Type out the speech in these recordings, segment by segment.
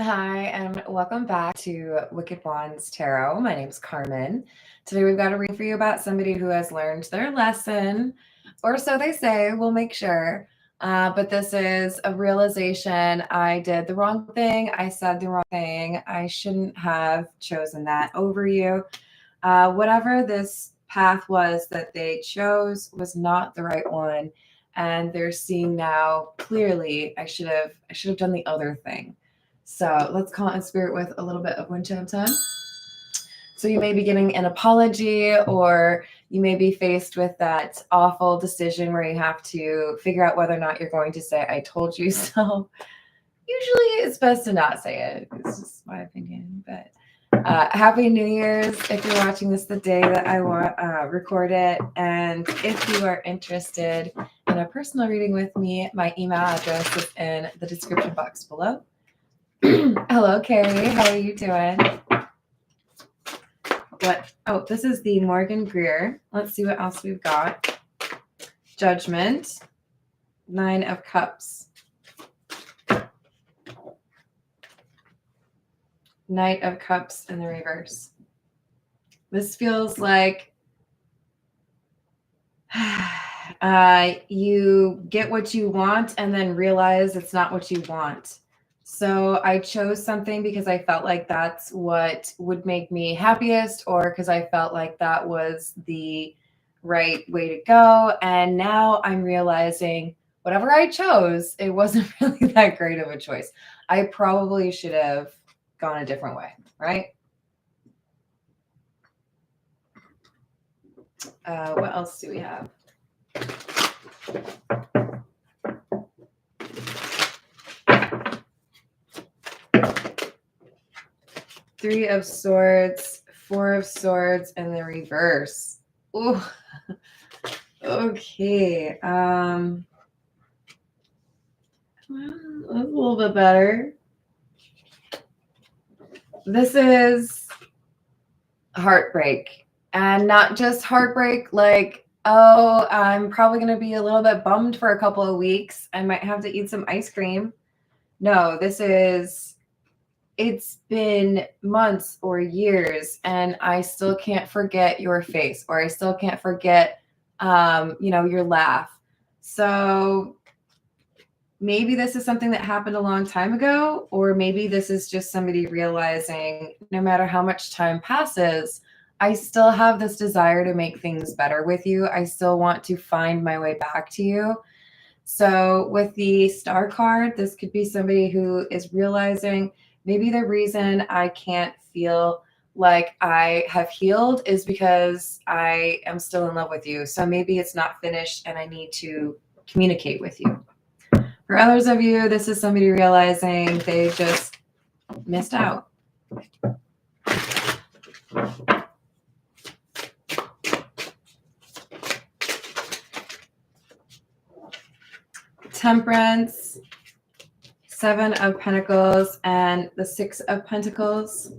Hi, and welcome back to Wicked Wands Tarot. My name's Carmen. Today we've got a read for you about somebody who has learned their lesson, or so they say. We'll make sure. But this is a realization. I did the wrong thing. I said the wrong thing. I shouldn't have chosen that over you. Whatever this path was that they chose was not the right one. And they're seeing now clearly I should have done the other thing. So let's call in spirit with a little bit of wind chime time. So you may be getting an apology, or you may be faced with that awful decision where you have to figure out whether or not you're going to say, I told you so. Usually it's best to not say it. It's just my opinion. But Happy New Year's if you're watching this the day that I record it. And if you are interested in a personal reading with me, my email address is in the description box below. Hello, Carrie. How are you doing? What? Oh, this is the Morgan Greer. Let's see what else we've got. Judgment. 9 of Cups. Knight of Cups in the reverse. This feels like you get what you want and then realize it's not what you want. So I chose something because I felt like that's what would make me happiest, or because I felt like that was the right way to go. And now I'm realizing whatever I chose, it wasn't really that great of a choice. I probably should have gone a different way, right? What else do we have? Three of Swords, 4 of Swords, and the reverse. Ooh. Okay. Well, that's a little bit better. This is heartbreak. And not just heartbreak like, oh, I'm probably going to be a little bit bummed for a couple of weeks. I might have to eat some ice cream. No, this is... It's been months or years and I still can't forget your face, or I still can't forget, your laugh. So maybe this is something that happened a long time ago, or maybe this is just somebody realizing no matter how much time passes, I still have this desire to make things better with you. I still want to find my way back to you. So with the Star card, this could be somebody who is realizing maybe the reason I can't feel like I have healed is because I am still in love with you. So maybe it's not finished and I need to communicate with you. For others of you, this is somebody realizing they just missed out. Temperance, 7 of Pentacles, and the 6 of Pentacles.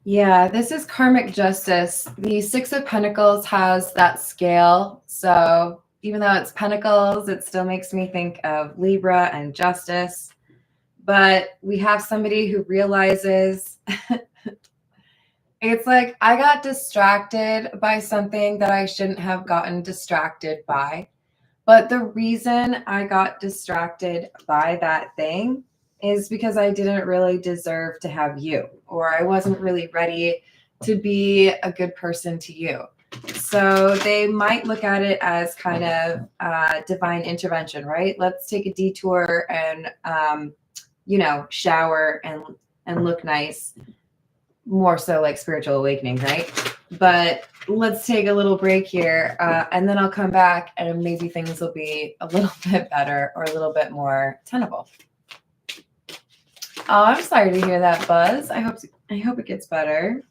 Yeah, this is karmic justice. The 6 of Pentacles has that scale. So even though it's Pentacles, it still makes me think of Libra and justice. But we have somebody who realizes it's like I got distracted by something that I shouldn't have gotten distracted by. But the reason I got distracted by that thing is because I didn't really deserve to have you, or I wasn't really ready to be a good person to you. So they might look at it as kind of divine intervention, right? Let's take a detour and, shower and look nice. More so like spiritual awakening, right? But let's take a little break here, and then I'll come back and maybe things will be a little bit better or a little bit more tenable. Oh, I'm sorry to hear that, Buzz. I hope it gets better.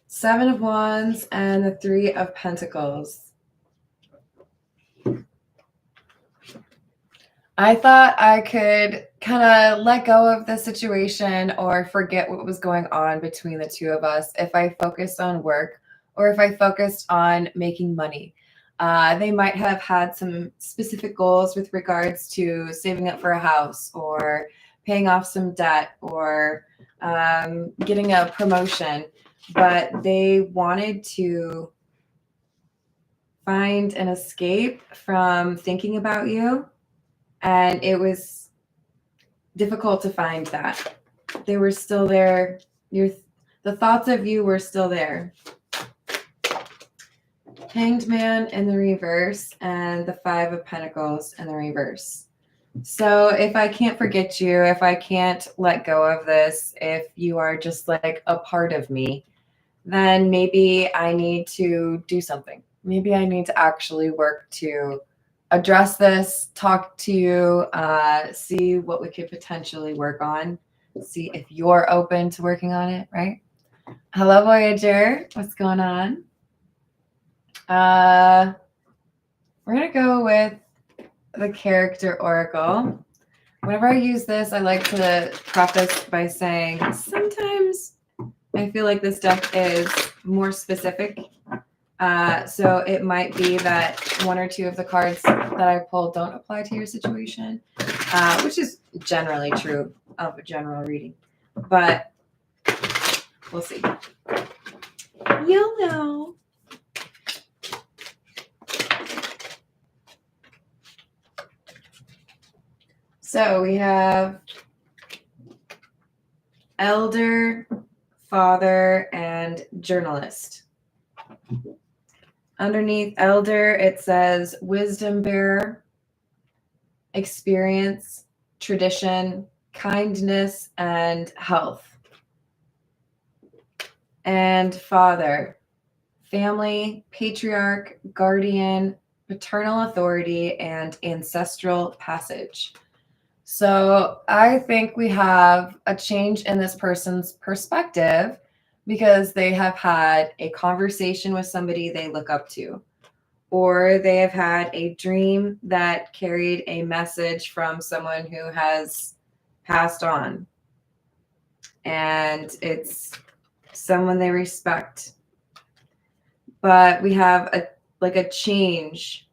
7 of Wands and the 3 of Pentacles. I thought I could kind of let go of the situation or forget what was going on between the two of us if I focused on work or if I focused on making money. They might have had some specific goals with regards to saving up for a house or paying off some debt or getting a promotion, but they wanted to find an escape from thinking about you. And it was difficult to find that. They were still there. The thoughts of you were still there. Hanged Man in the reverse and the Five of Pentacles in the reverse. So if I can't forget you, if I can't let go of this, if you are just like a part of me, then maybe I need to do something. Maybe I need to actually work to address this, talk to you, see what we could potentially work on, see if you're open to working on it, right? Hello, Voyager. What's going on? We're going to go with the character oracle. Whenever I use this, I like to preface by saying sometimes I feel like this deck is more specific. So it might be that one or two of the cards that I pulled don't apply to your situation, which is generally true of a general reading. But we'll see. You'll know. So we have elder, father, and journalist. Underneath elder, it says wisdom bearer, experience, tradition, kindness, and health. And father, family, patriarch, guardian, paternal authority, and ancestral passage. So I think we have a change in this person's perspective because they have had a conversation with somebody they look up to, or they have had a dream that carried a message from someone who has passed on. And it's someone they respect. But we have a change,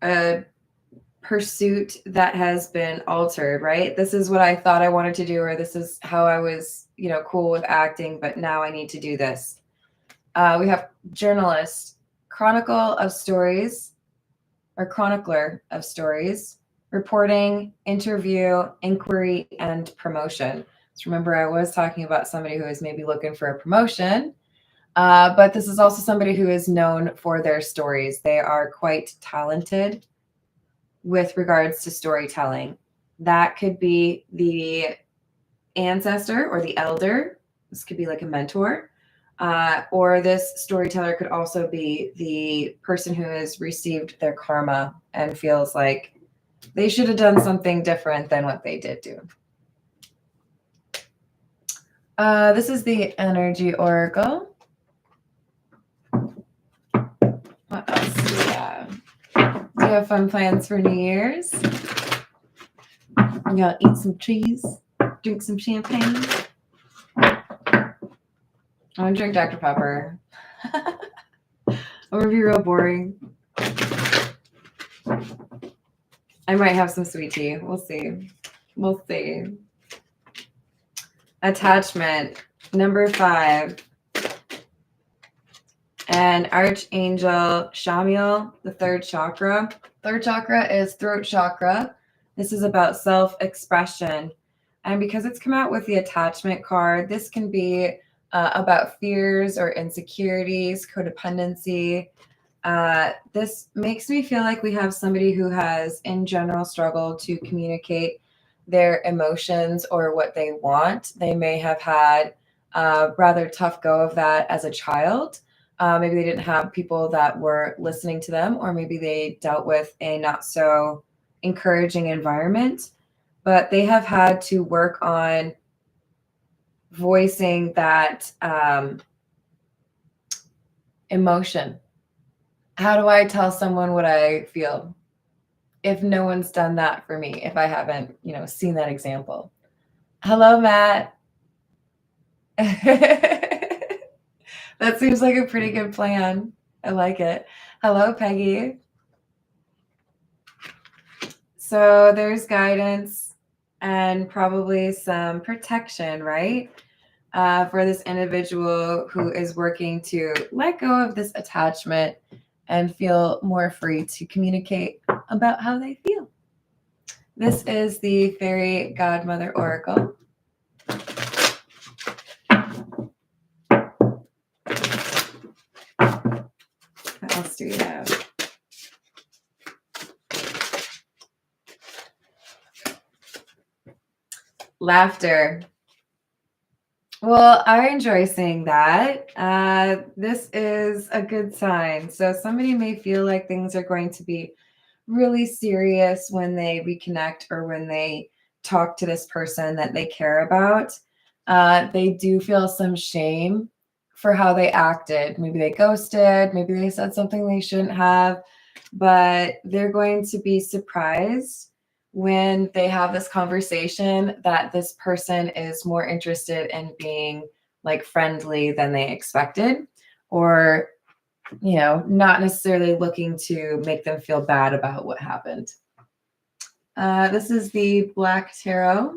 a pursuit that has been altered, right? This is what I thought I wanted to do, or this is how I was, cool with acting, but now I need to do this. We have journalist, chronicle of stories, or chronicler of stories, reporting, interview, inquiry, and promotion. So remember, I was talking about somebody who is maybe looking for a promotion, but this is also somebody who is known for their stories. They are quite talented with regards to storytelling. That could be the ancestor or the elder. This could be like a mentor. Or this storyteller could also be the person who has received their karma and feels like they should have done something different than what they did do. This is the energy oracle. What else do we have? Do you have fun plans for New Year's? You gonna eat some cheese? Drink some champagne? I want to drink Dr. Pepper. I'm gonna be real boring. I might have some sweet tea. We'll see. We'll see. Attachment, number 5. And Archangel Shamiel, the third chakra. Third chakra is throat chakra. This is about self-expression. And because it's come out with the attachment card, this can be about fears or insecurities, codependency. This makes me feel like we have somebody who has, in general, struggled to communicate their emotions or what they want. They may have had a rather tough go of that as a child. Maybe they didn't have people that were listening to them, or maybe they dealt with a not so encouraging environment, but they have had to work on voicing that emotion. How do I tell someone what I feel? if no one's done that for me, if I haven't, seen that example. Hello, Matt. That seems like a pretty good plan. I like it. Hello, Peggy. So there's guidance and probably some protection, right? For this individual who is working to let go of this attachment and feel more free to communicate about how they feel. This is the Fairy Godmother Oracle. What else do we have? Laughter. Well, I enjoy saying that. This is a good sign. So somebody may feel like things are going to be really serious when they reconnect or when they talk to this person that they care about. They do feel some shame for how they acted. Maybe they ghosted, maybe they said something they shouldn't have, but they're going to be surprised when they have this conversation that this person is more interested in being like friendly than they expected, or not necessarily looking to make them feel bad about what happened. This is the Black Tarot.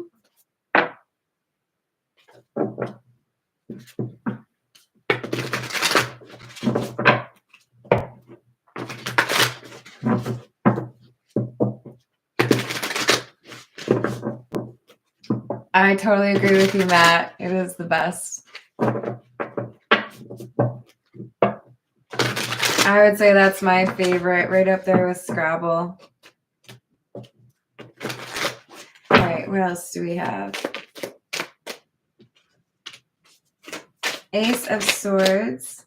I totally agree with you, Matt. It is the best. I would say that's my favorite, right up there with Scrabble. All right, what else do we have? Ace of Swords,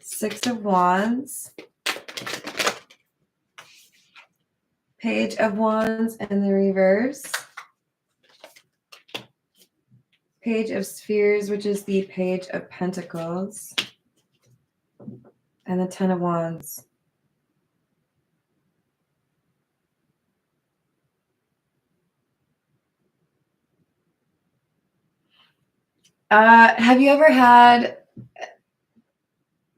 Six of Wands, Page of Wands in the reverse, Page of Spheres, which is the Page of Pentacles, and the Ten of Wands. Have you ever had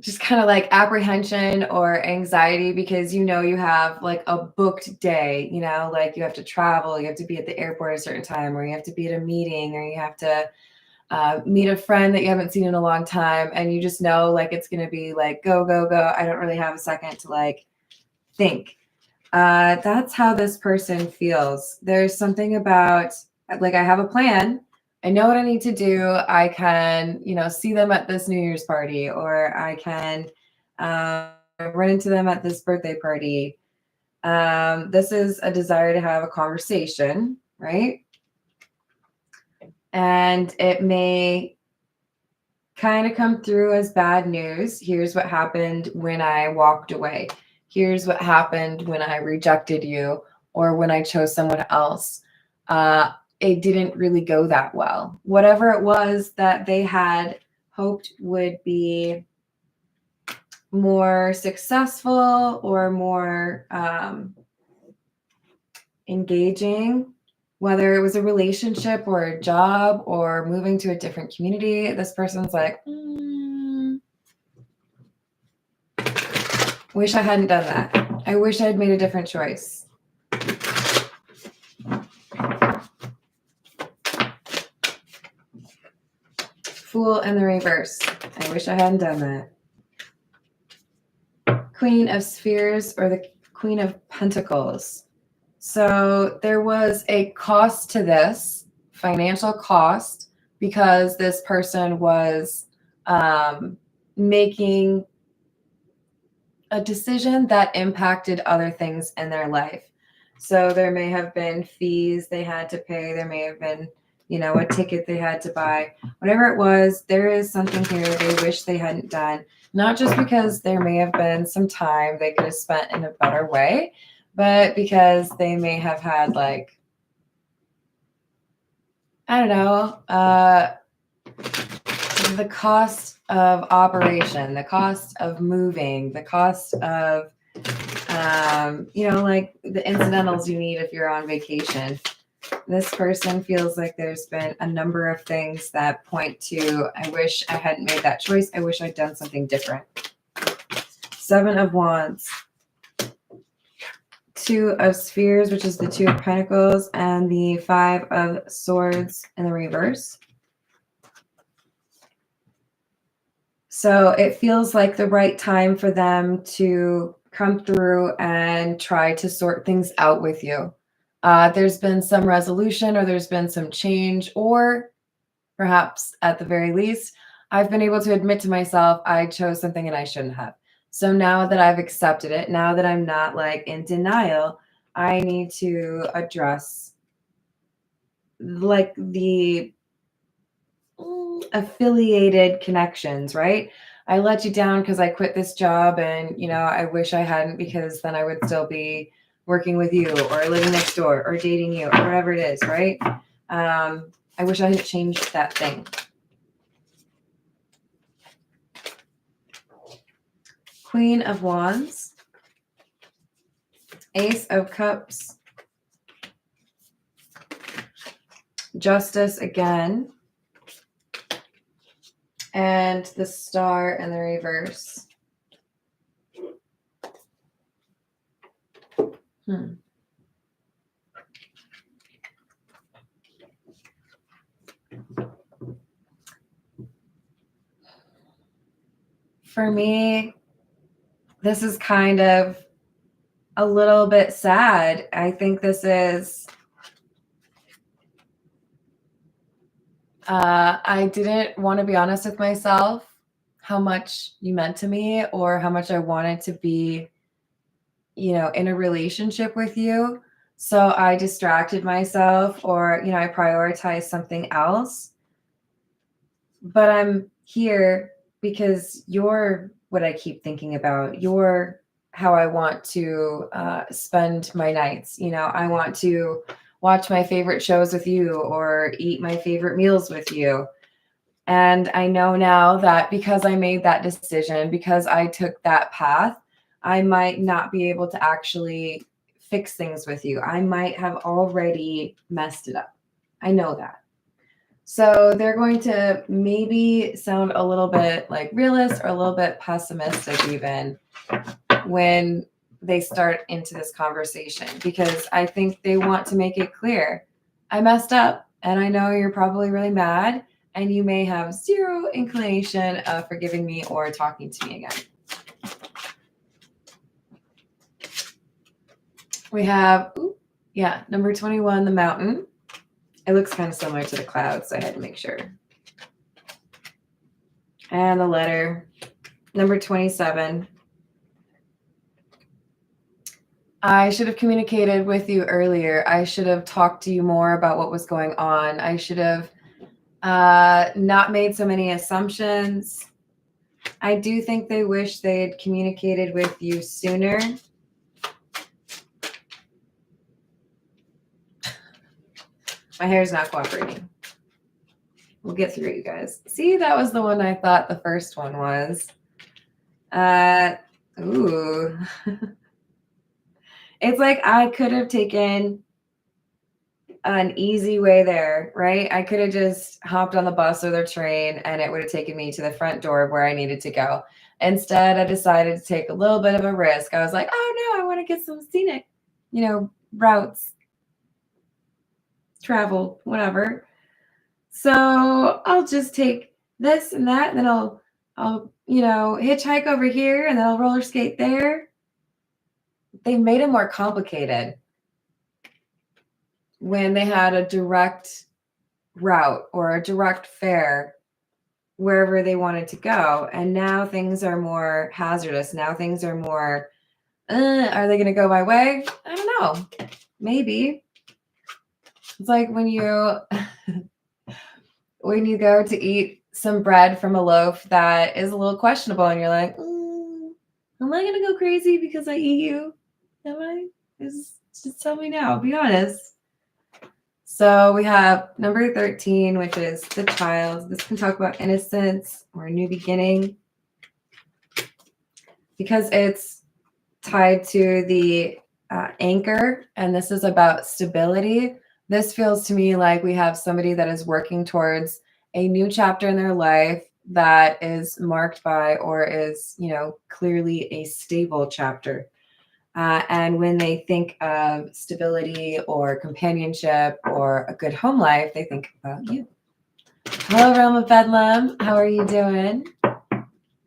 just kind of like apprehension or anxiety because you have like a booked day, like you have to travel, you have to be at the airport at a certain time, or you have to be at a meeting, or you have to meet a friend that you haven't seen in a long time, and you just know like it's going to be like go, go, go. I don't really have a second to like think. That's how this person feels. There's something about like I have a plan. I know what I need to do. I can, see them at this New Year's party, or I can run into them at this birthday party. This is a desire to have a conversation, right? And it may kind of come through as bad news. Here's what happened when I walked away. Here's what happened when I rejected you, or when I chose someone else. It didn't really go that well. Whatever it was that they had hoped would be more successful or more engaging, whether it was a relationship or a job or moving to a different community, this person's like, wish I hadn't done that. I wish I'd made a different choice. Fool in the reverse. I wish I hadn't done that. Queen of Spheres, or the Queen of Pentacles. So there was a cost to this, financial cost, because this person was making a decision that impacted other things in their life. So there may have been fees they had to pay. There may have been, a ticket they had to buy. Whatever it was, there is something here they wish they hadn't done. Not just because there may have been some time they could have spent in a better way, but because they may have had like, I don't know, the cost of operation, the cost of moving, the cost of You know, like the incidentals you need if you're on vacation. This person feels like there's been a number of things that point to, I wish I hadn't made that choice. I wish I'd done something different. 7 of Wands. 2 of Spheres, which is the 2 of Pentacles, and the 5 of Swords in the reverse. So it feels like the right time for them to come through and try to sort things out with you. There's been some resolution, or there's been some change, or perhaps at the very least, I've been able to admit to myself I chose something and I shouldn't have. So now that I've accepted it, now that I'm not like in denial, I need to address like the affiliated connections, right? I let you down because I quit this job, and you know, I wish I hadn't, because then I would still be working with you or living next door or dating you or whatever it is, right? I wish I hadn't changed that thing. Queen of Wands, Ace of Cups, Justice again, and the Star in the reverse. For me, this is kind of a little bit sad. I think this is, I didn't want to be honest with myself how much you meant to me, or how much I wanted to be, you know, in a relationship with you. So I distracted myself, or, you know, I prioritized something else. But I'm here because you're what I keep thinking about. You're how I want to spend my nights. You know, I want to watch my favorite shows with you, or eat my favorite meals with you. And I know now that because I made that decision, because I took that path, I might not be able to actually fix things with you. I might have already messed it up. I know that. So they're going to maybe sound a little bit like realist, or a little bit pessimistic even, when they start into this conversation, because I think they want to make it clear, I messed up, and I know you're probably really mad, and you may have zero inclination of forgiving me or talking to me again. We have, number 21, the Mountain. It looks kind of similar to the clouds, so I had to make sure. And the letter, number 27. I should have communicated with you earlier. I should have talked to you more about what was going on. I should have not made so many assumptions. I do think they wish they had communicated with you sooner. My hair's not cooperating. We'll get through it, you guys. See, that was the one I thought the first one was. Ooh. It's like I could have taken an easy way there, right? I could have just hopped on the bus or the train, and it would have taken me to the front door of where I needed to go. Instead, I decided to take a little bit of a risk. I was like, oh no, I want to get some scenic, you know, routes, travel, whatever. So I'll just take this and that, and then I'll you know, hitchhike over here, and then I'll roller skate there. They made it more complicated when they had a direct route or a direct fare wherever they wanted to go. And now things are more hazardous. Now things are more, are they going to go my way? I don't know. Maybe. It's like when you when you go to eat some bread from a loaf that is a little questionable, and you're like, am I going to go crazy because I eat you? Am I? Just tell me now. Be honest. So we have number 13, which is the Child. This can talk about innocence or a new beginning, because it's tied to the anchor, and this is about stability. This feels to me like we have somebody that is working towards a new chapter in their life that is marked by or is, clearly a stable chapter. And when they think of stability or companionship or a good home life, they think about you. Hello, Realm of Bedlam. How are you doing?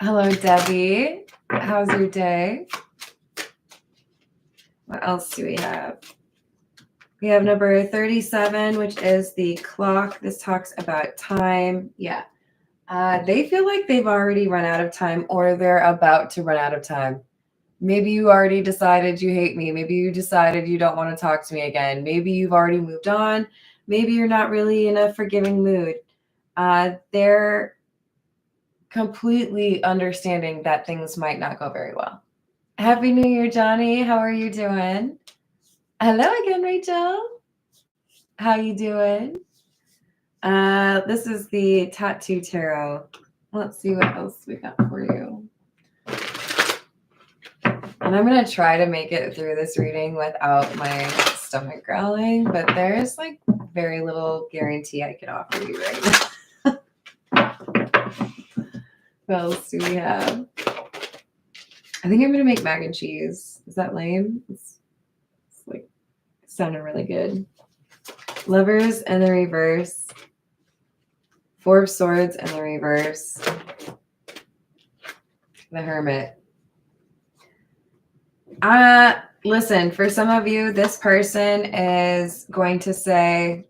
Hello, Debbie. How's your day? What else do we have? We have number 37, which is the clock. This talks about time. Yeah. They feel like they've already run out of time or they're about to run out of time. Maybe you already decided you hate me. Maybe you decided you don't want to talk to me again. Maybe you've already moved on. Maybe you're not really in a forgiving mood. They're completely understanding that things might not go very well. Happy New Year, Johnny. How are you doing? Hello again, Rachel. How you doing? This is the Tattoo Tarot. Let's see what else we got for you. And I'm going to try to make it through this reading without my stomach growling, but there's like very little guarantee I can offer you right now. What else do we have? I think I'm going to make mac and cheese. Is that lame? It's like sounding really good. Lovers in the reverse. Four of Swords in the reverse. The Hermit. Listen, for some of you, this person is going to say,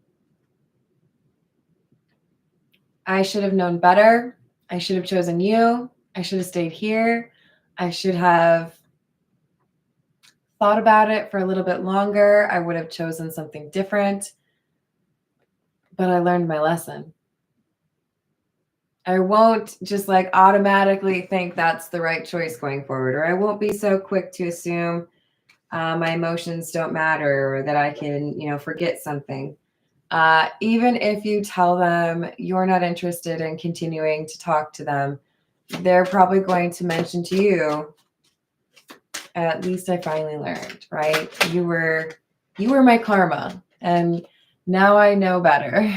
I should have known better. I should have chosen you. I should have stayed here. I should have thought about it for a little bit longer. I would have chosen something different. But I learned my lesson. I won't just like automatically think that's the right choice going forward, or I won't be so quick to assume my emotions don't matter or that I can, forget something. Even if you tell them you're not interested in continuing to talk to them, they're probably going to mention to you, at least I finally learned, right? You were my karma, and now I know better.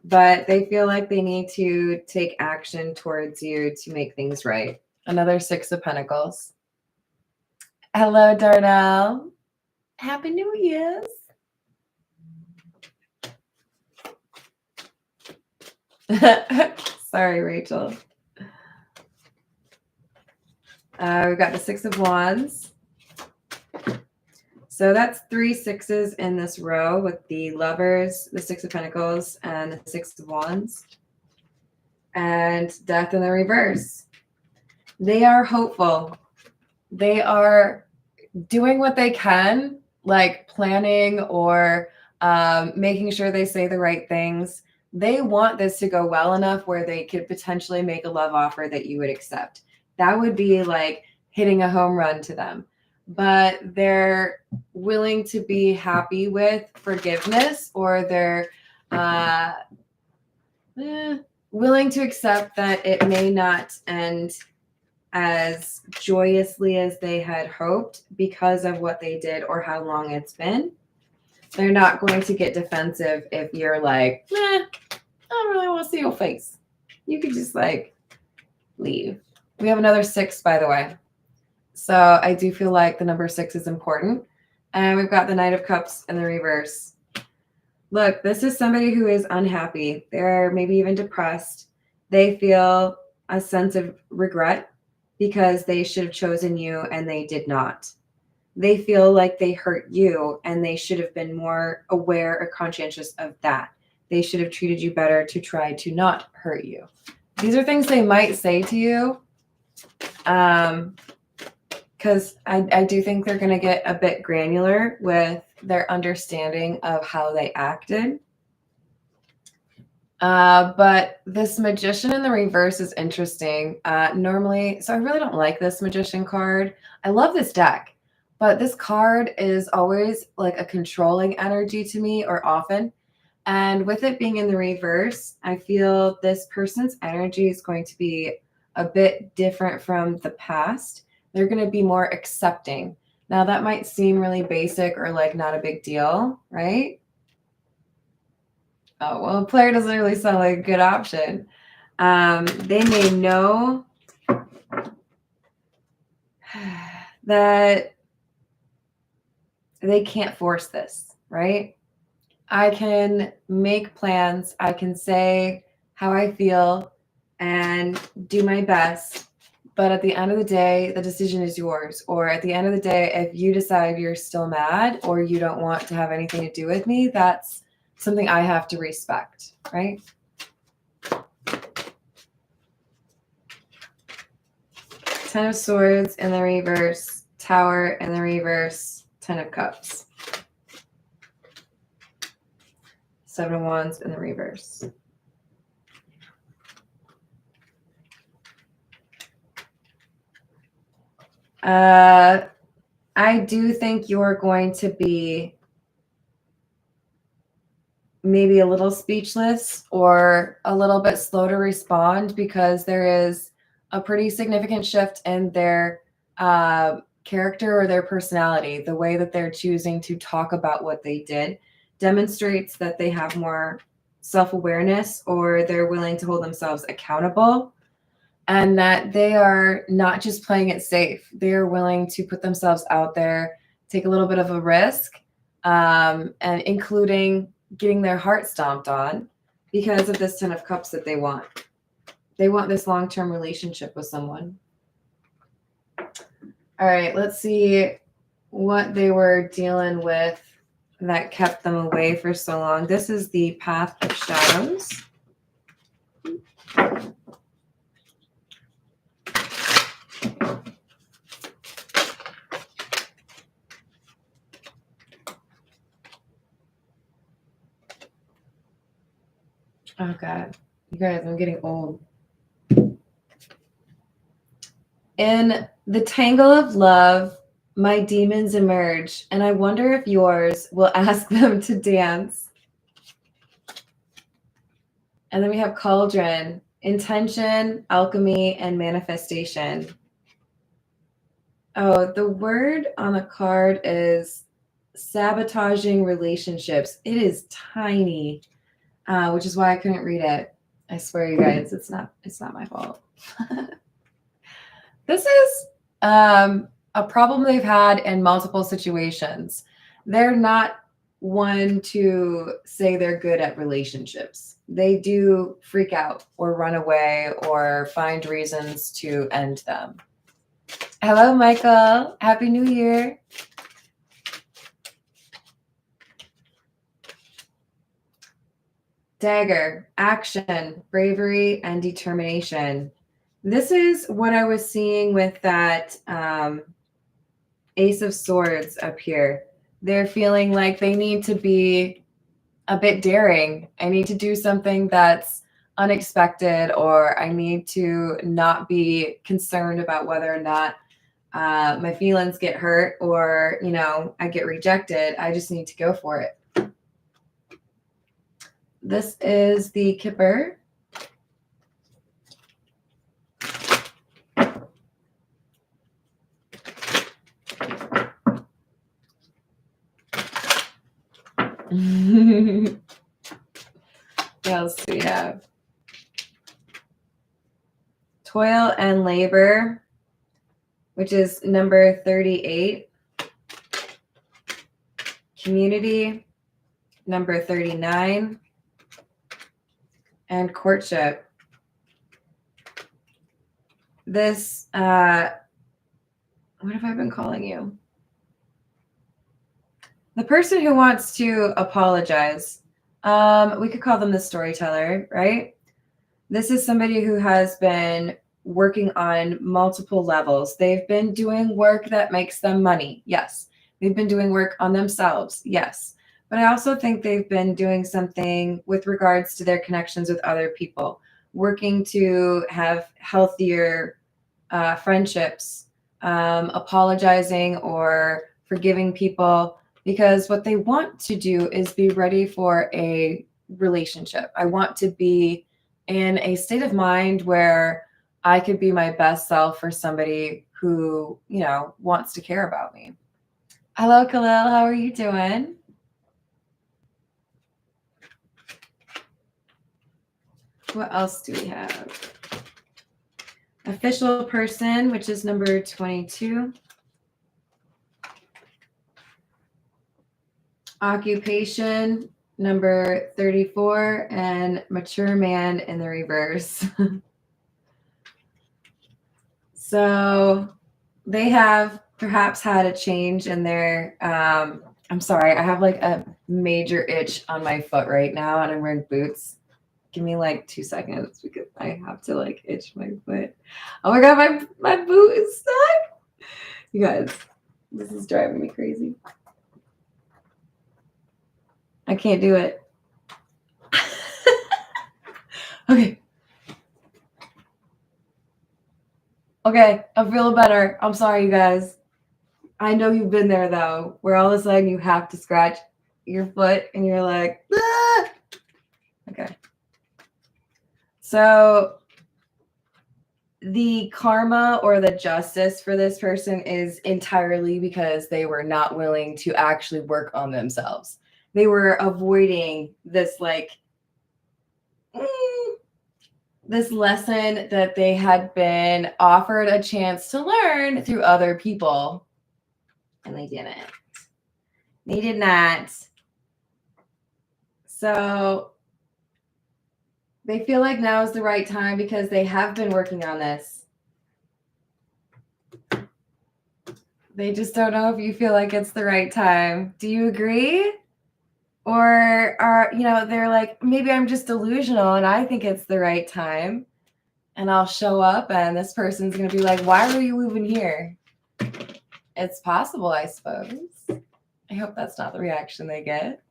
But they feel like they need to take action towards you to make things right. Another Six of Pentacles. Hello, Darnell. Happy New Year's. Sorry, Rachel. We've got the Six of Wands. So that's 3 sixes in this row with the Lovers, the Six of Pentacles, and the Six of Wands. And Death in the reverse. They are hopeful. They are doing what they can, like planning or making sure they say the right things. They want this to go well enough where they could potentially make a love offer that you would accept. That would be like hitting a home run to them. But they're willing to be happy with forgiveness, or they're willing to accept that it may not end as joyously as they had hoped because of what they did or how long it's been. They're not going to get defensive if you're like, I don't really want to see your face. You could just like leave. We have another 6, by the way. So I do feel like the number 6 is important. And we've got the Knight of Cups in the reverse. Look, this is somebody who is unhappy. They're maybe even depressed. They feel a sense of regret because they should have chosen you and they did not. They feel like they hurt you and they should have been more aware or conscientious of that. They should have treated you better to try to not hurt you. These are things they might say to you. Because I do think they're going to get a bit granular with their understanding of how they acted. But this Magician in the reverse is interesting. Normally, so I really don't like this Magician card. I love this deck, but this card is always like a controlling energy to me, or often. And with it being in the reverse, I feel this person's energy is going to be a bit different from the past. They're going to be more accepting. Now, that might seem really basic or like not a big deal, right? Oh, well, a player doesn't really sound like a good option. They may know that they can't force this, right? I can make plans. I can say how I feel and do my best. But at the end of the day, the decision is yours. Or at the end of the day, if you decide you're still mad or you don't want to have anything to do with me, that's something I have to respect, right? Ten of Swords in the reverse, Tower in the reverse, Ten of Cups. Seven of Wands in the reverse. I do think you're going to be maybe a little speechless or a little bit slow to respond because there is a pretty significant shift in their character or their personality. The way that they're choosing to talk about what they did demonstrates that they have more self-awareness or they're willing to hold themselves accountable, and that they are not just playing it safe. They are willing to put themselves out there, take a little bit of a risk, and including getting their heart stomped on because of this Ten of Cups that they want. They want this long-term relationship with someone. All right, let's see what they were dealing with that kept them away for so long. This is the Path of Shadows. Oh, God. You guys, I'm getting old. In the tangle of love, my demons emerge, and I wonder if yours will ask them to dance. And then we have Cauldron, intention, alchemy, and manifestation. Oh, the word on the card is sabotaging relationships. It is tiny, which is why I couldn't read it. I swear, you guys, it's not my fault. This is a problem they've had in multiple situations. They're not one to say they're good at relationships. They do freak out or run away or find reasons to end them. Hello, Michael. Happy New Year. Dagger, action, bravery, and determination. This is what I was seeing with that Ace of Swords up here. They're feeling like they need to be a bit daring. I need to do something that's unexpected, or I need to not be concerned about whether or not my feelings get hurt or, I get rejected. I just need to go for it. This is the Kipper. What else do we have? Toil and labor, which is number 38. Community, number 39. And courtship. This, what have I been calling you? The person who wants to apologize, we could call them the storyteller, right? This is somebody who has been working on multiple levels. They've been doing work that makes them money. Yes. They've been doing work on themselves. Yes. But I also think they've been doing something with regards to their connections with other people, working to have healthier friendships, apologizing or forgiving people, because what they want to do is be ready for a relationship. I want to be in a state of mind where I could be my best self for somebody who, you know, wants to care about me. Hello, Khalil. How are you doing? What else do we have? Official person, which is number 22. Occupation, number 34. And mature man in the reverse. So they have perhaps had a change in their, I'm sorry, I have like a major itch on my foot right now and I'm wearing boots. Give me like 2 seconds because I have to like itch my foot. Oh my God, my boot is stuck. You guys, this is driving me crazy. I can't do it. Okay. Okay, I'm feeling better. I'm sorry, you guys. I know you've been there though, where all of a sudden you have to scratch your foot and you're like, ah! Okay. So the karma or the justice for this person is entirely because they were not willing to actually work on themselves. They were avoiding this like this lesson that they had been offered a chance to learn through other people, and they didn't. They did not. So they feel like now is the right time because they have been working on this. They just don't know if you feel like it's the right time. Do you agree? Or are, you know, they're like, maybe I'm just delusional and I think it's the right time. And I'll show up and this person's going to be like, why were you even here? It's possible, I suppose. I hope that's not the reaction they get.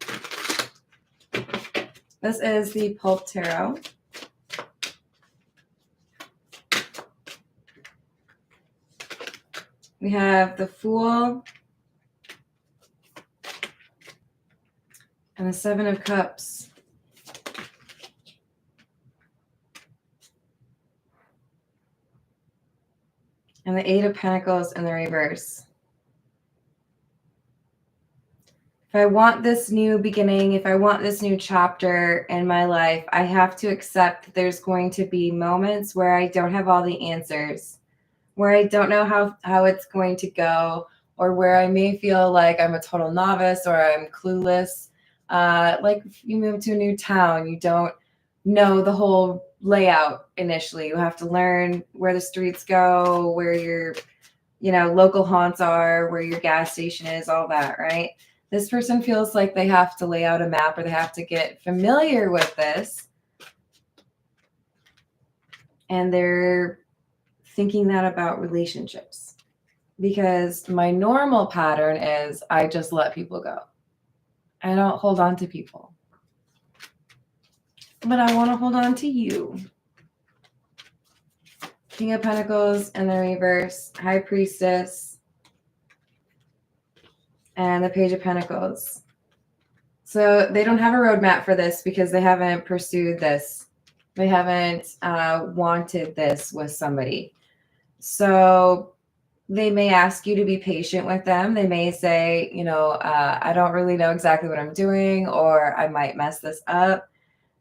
This is the Pulp Tarot. We have the Fool and the Seven of Cups. And the Eight of Pentacles in the reverse. If I want this new beginning, if I want this new chapter in my life, I have to accept that there's going to be moments where I don't have all the answers, where I don't know how it's going to go, or where I may feel like I'm a total novice or I'm clueless. Like if you move to a new town, you don't know the whole layout initially. You have to learn where the streets go, where your, you know, local haunts are, where your gas station is, all that, right? This person feels like they have to lay out a map or they have to get familiar with this. And they're thinking that about relationships. Because my normal pattern is I just let people go. I don't hold on to people. But I want to hold on to you. King of Pentacles in the reverse, High Priestess, and the Page of Pentacles. So they don't have a roadmap for this because they haven't pursued this. They haven't wanted this with somebody. So they may ask you to be patient with them. They may say, you know, I don't really know exactly what I'm doing, or I might mess this up.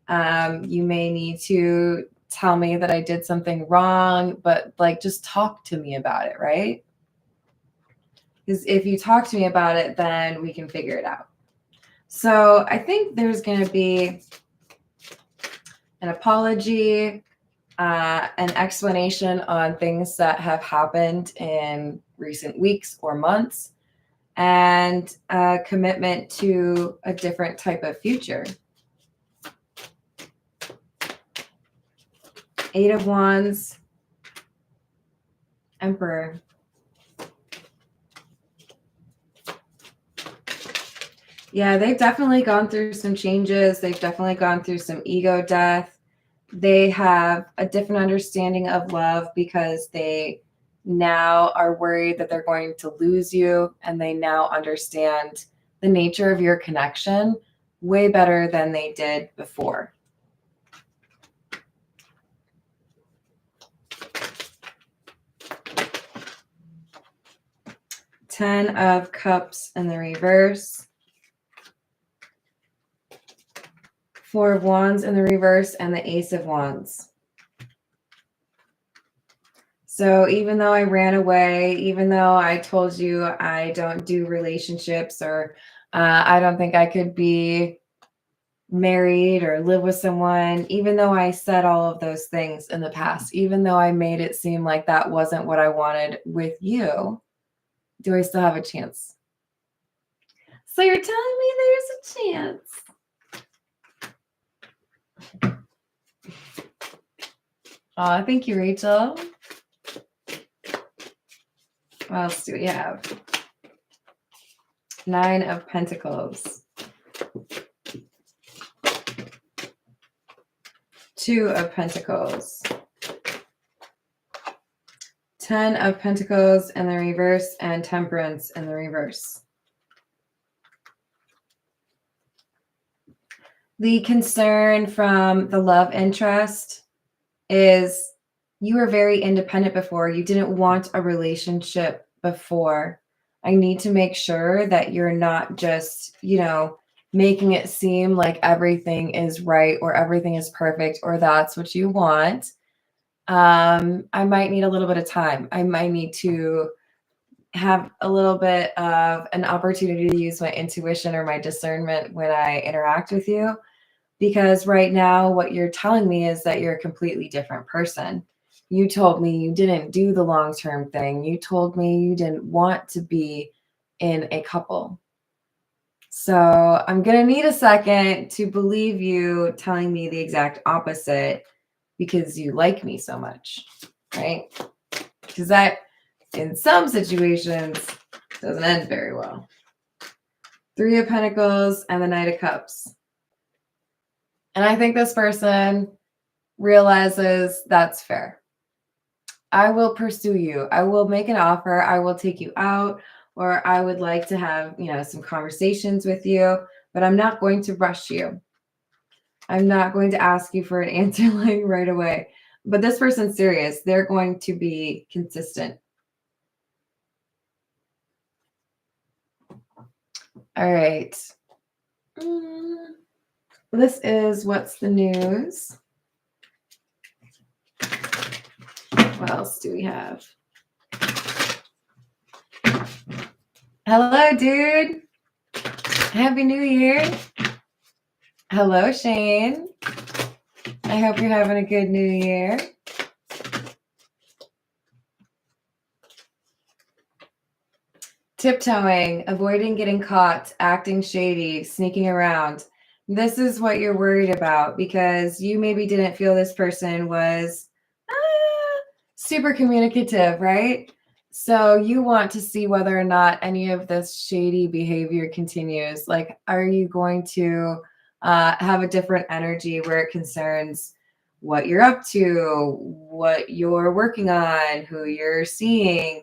You may need to tell me that I did something wrong, but like just talk to me about it, right? Because if you talk to me about it, then we can figure it out. So I think there's going to be an apology, an explanation on things that have happened in recent weeks or months, and a commitment to a different type of future. Eight of Wands, Emperor. Yeah, they've definitely gone through some changes. They've definitely gone through some ego death. They have a different understanding of love because they now are worried that they're going to lose you, and they now understand the nature of your connection way better than they did before. 10 of Cups in the reverse, 4 of Wands in the reverse, and the Ace of Wands. So even though I ran away, even though I told you I don't do relationships, or I don't think I could be married or live with someone, even though I said all of those things in the past, even though I made it seem like that wasn't what I wanted with you, do I still have a chance? So you're telling me there's a chance. Oh, thank you, Rachel. What else do we have? 9 of Pentacles. 2 of Pentacles. 10 of Pentacles in the reverse, and Temperance in the reverse. The concern from the love interest is you were very independent before. You didn't want a relationship before. I need to make sure that you're not just, making it seem like everything is right or everything is perfect or that's what you want. I might need a little bit of time. I might need to have a little bit of an opportunity to use my intuition or my discernment when I interact with you. Because right now, what you're telling me is that you're a completely different person. You told me you didn't do the long-term thing. You told me you didn't want to be in a couple. So I'm going to need a second to believe you telling me the exact opposite because you like me so much, right? Because that, in some situations, doesn't end very well. 3 of Pentacles and the Knight of Cups. And I think this person realizes that's fair. I will pursue you. I will make an offer. I will take you out, or I would like to have, some conversations with you, but I'm not going to rush you. I'm not going to ask you for an answer like right away. But this person's serious. They're going to be consistent. All right. This is What's the News. What else do we have? Hello, dude. Happy New Year. Hello, Shane. I hope you're having a good New Year. Tiptoeing, avoiding getting caught, acting shady, sneaking around. This is what you're worried about because you maybe didn't feel this person was super communicative, right? So you want to see whether or not any of this shady behavior continues. Like, are you going to have a different energy where it concerns what you're up to, what you're working on, who you're seeing?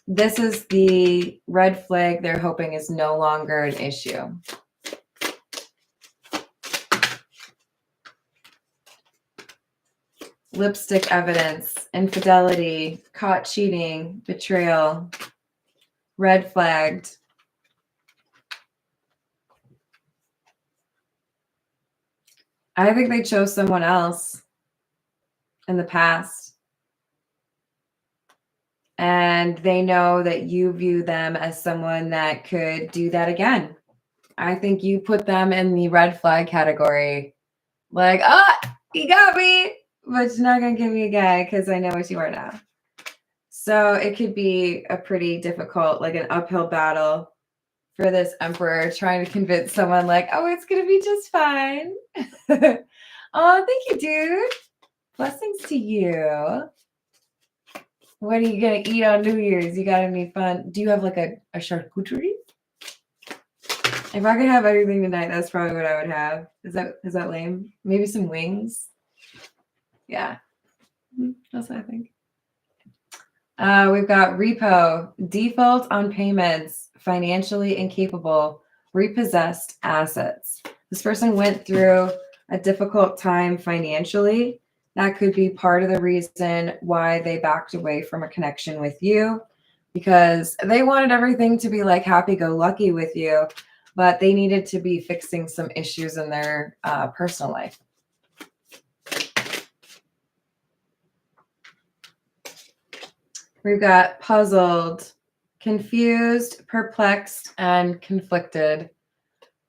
This is the red flag they're hoping is no longer an issue. Lipstick evidence, infidelity, caught cheating, betrayal, red flagged. I think they chose someone else in the past. And they know that you view them as someone that could do that again. I think you put them in the red flag category. Like, you got me, but you're not going to give me a guy because I know what you are now. So it could be a pretty difficult, like an uphill battle for this Emperor trying to convince someone like, it's going to be just fine. Oh, thank you, dude. Blessings to you. What are you going to eat on New Year's? You got any fun? Do you have like a charcuterie? If I could have everything tonight, that's probably what I would have. Is that lame? Maybe some wings? Yeah. That's what I think. We've got repo, default on payments, financially incapable, repossessed assets. This person went through a difficult time financially, That could be part of the reason why they backed away from a connection with you, because they wanted everything to be like happy-go-lucky with you, but they needed to be fixing some issues in their personal life. We've got puzzled, confused, perplexed, and conflicted.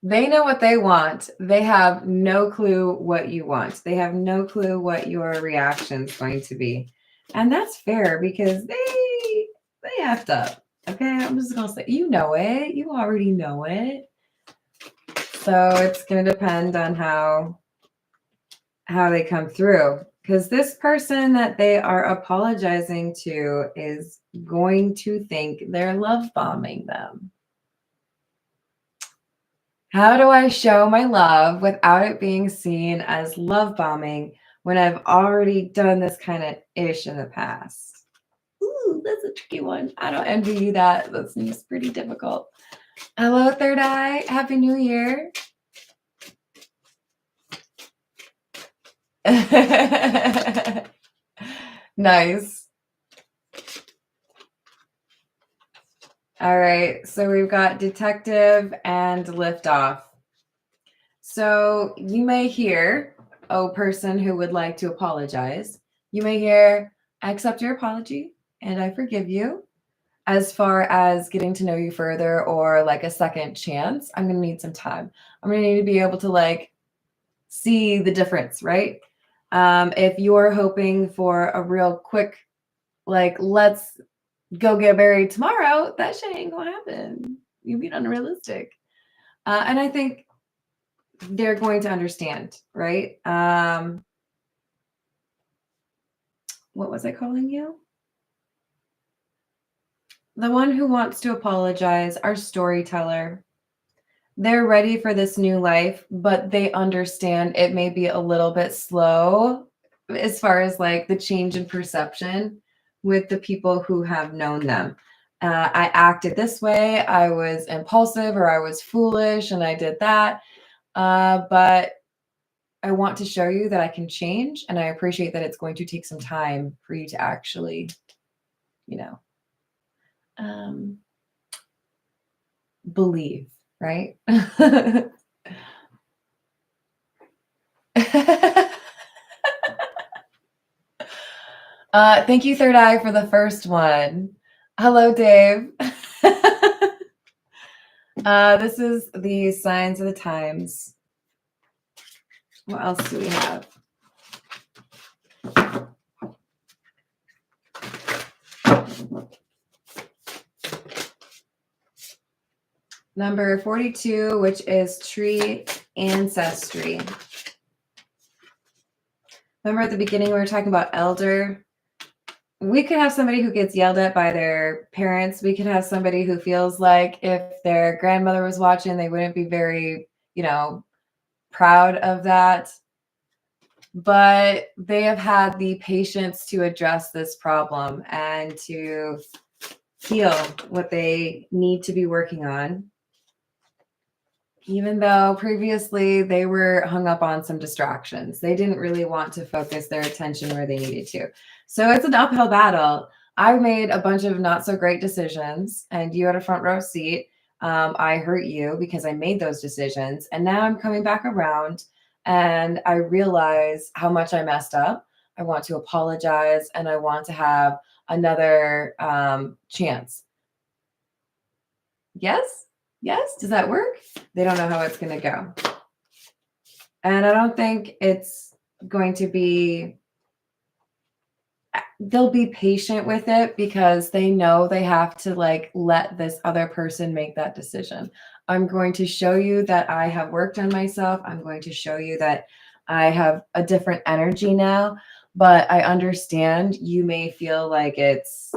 They know what they want. They have no clue what you want. They have no clue what your reaction is going to be. And that's fair because they effed up. Okay, I'm just gonna say, you know it. You already know it. So it's gonna depend on how they come through. Because this person that they are apologizing to is going to think they're love bombing them. How do I show my love without it being seen as love bombing when I've already done this kind of ish in the past? Ooh, that's a tricky one. I don't envy you that. That seems pretty difficult. Hello, third eye. Happy New Year. Nice. All right, so we've got detective and liftoff. So you may hear, oh, person who would like to apologize. You may hear, I accept your apology and I forgive you. As far as getting to know you further or like a second chance, I'm going to need some time. I'm going to need to be able to like see the difference, right? If you're hoping for a real quick, like, let's go get married tomorrow, that shit ain't gonna happen. You being unrealistic. And I think they're going to understand, right? What was I calling you? The one who wants to apologize, our storyteller. They're ready for this new life, but they understand it may be a little bit slow as far as like the change in perception with the people who have known them. I acted this way, I was impulsive or I was foolish and I did that. But I want to show you that I can change, and I appreciate that it's going to take some time for you to actually, you know, um, believe, right? Thank you, Third Eye, for the first one. Hello, Dave. This is the signs of the times. What else do we have? Number 42, which is tree ancestry. Remember at the beginning we were talking about elder? We could have somebody who gets yelled at by their parents. We could have somebody who feels like if their grandmother was watching, they wouldn't be very, proud of that. But they have had the patience to address this problem and to heal what they need to be working on. Even though previously they were hung up on some distractions. They didn't really want to focus their attention where they needed to. So it's an uphill battle. I've made a bunch of not so great decisions, and you had a front row seat. I hurt you because I made those decisions. And now I'm coming back around and I realize how much I messed up. I want to apologize and I want to have another chance. Yes? Yes? Does that work? They don't know how it's going to go. And I don't think it's going to be, they'll be patient with it because they know they have to like let this other person make that decision. I'm going to show you that I have worked on myself. I'm going to show you that I have a different energy now, but I understand you may feel like it's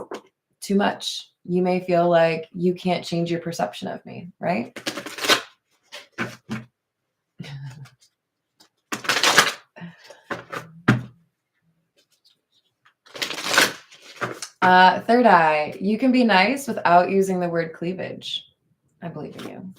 too much. You may feel like you can't change your perception of me, right? Third eye, you can be nice without using the word cleavage. I believe in you.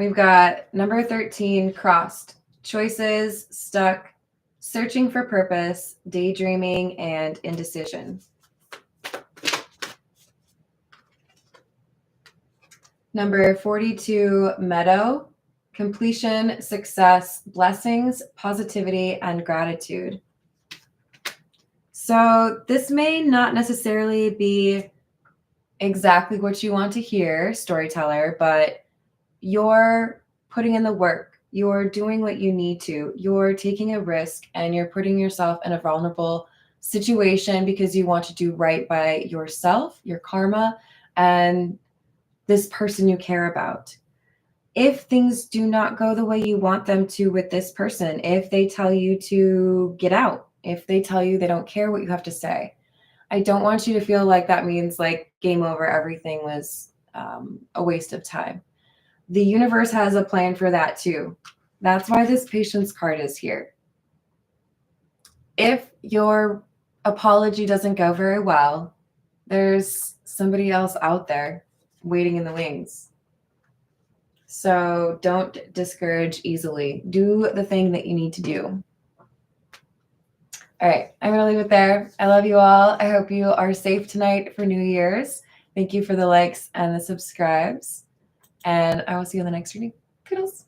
We've got number 13, crossed. Choices, stuck, searching for purpose, daydreaming, and indecision. Number 42, meadow, completion, success, blessings, positivity, and gratitude. So this may not necessarily be exactly what you want to hear, storyteller, but you're putting in the work. You're doing what you need to. You're taking a risk and you're putting yourself in a vulnerable situation because you want to do right by yourself, your karma, and this person you care about. If things do not go the way you want them to with this person, if they tell you to get out, if they tell you they don't care what you have to say, I don't want you to feel like that means like game over, everything was a waste of time. The universe has a plan for that too. That's why this patience card is here. If your apology doesn't go very well, there's somebody else out there waiting in the wings. So don't discourage easily. Do the thing that you need to do. All right, I'm going to leave it there. I love you all. I hope you are safe tonight for New Year's. Thank you for the likes and the subscribes. And I will see you in the next reading. Toodles.